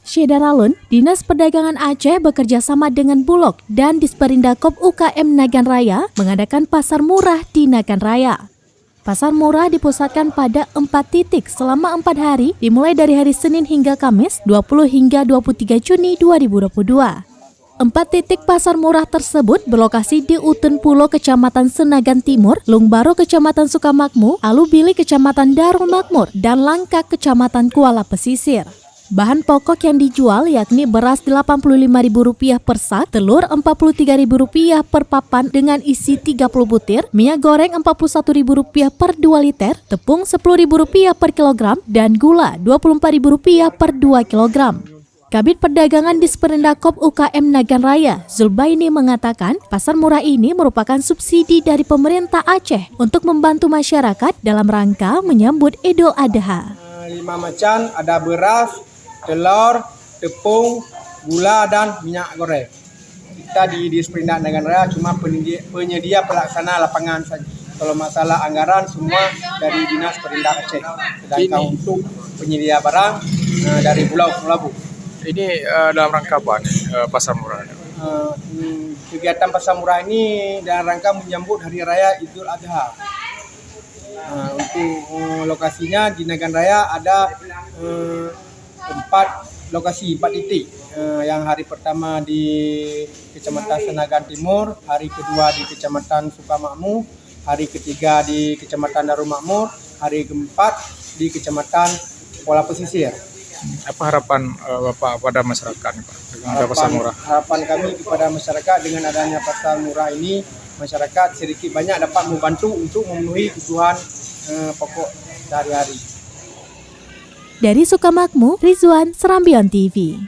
Syedaralun, Dinas Perdagangan Aceh bekerja sama dengan Bulog dan Disperindakop UKM Nagan Raya mengadakan pasar murah di Nagan Raya. Pasar murah dipusatkan pada 4 titik selama 4 hari, dimulai dari hari Senin hingga Kamis, 20 hingga 23 Juni 2022. 4 titik pasar murah tersebut berlokasi di Utun Pulo, Kecamatan Senagan Timur, Lungbaro, Kecamatan Sukamakmur, Alubili, Kecamatan Darul Makmur, dan Langkak, Kecamatan Kuala Pesisir. Bahan pokok yang dijual yakni beras Rp85.000 per sak, telur Rp43.000 per papan dengan isi 30 butir, minyak goreng Rp41.000 per 2 liter, tepung Rp10.000 per kilogram, dan gula Rp24.000 per 2 kilogram. Kabid Perdagangan Disperindakop UKM Nagan Raya, Zulbaini mengatakan pasar murah ini merupakan subsidi dari pemerintah Aceh untuk membantu masyarakat dalam rangka menyambut Idul Adha. 5 macam, ada beras, telur, tepung, gula, dan minyak goreng. Kita di Disperindak Nagan Raya cuma penyedia pelaksana lapangan saja. Kalau masalah anggaran semua dari Dinas Perindak Aceh. Sedangkan untuk penyedia barang dari Pulau Labu. Ini dalam rangka apa nih, pasar murah? Kegiatan pasar murah ini dalam rangka menyambut Hari Raya Idul Adha. Untuk lokasinya di Nagan Raya ada 4 titik. Yang hari pertama di Kecamatan Senagan Timur, hari kedua di Kecamatan Sukamakmur, hari ketiga di Kecamatan Darul Makmur, hari keempat di Kecamatan Kuala Pesisir. Apa harapan Bapak pada masyarakat Pak, dengan pasar murah? Harapan kami kepada masyarakat dengan adanya pasar murah ini, masyarakat sedikit banyak dapat membantu untuk memenuhi kebutuhan pokok sehari-hari. Dari Sukamakmur, Rizwan, Serambion TV.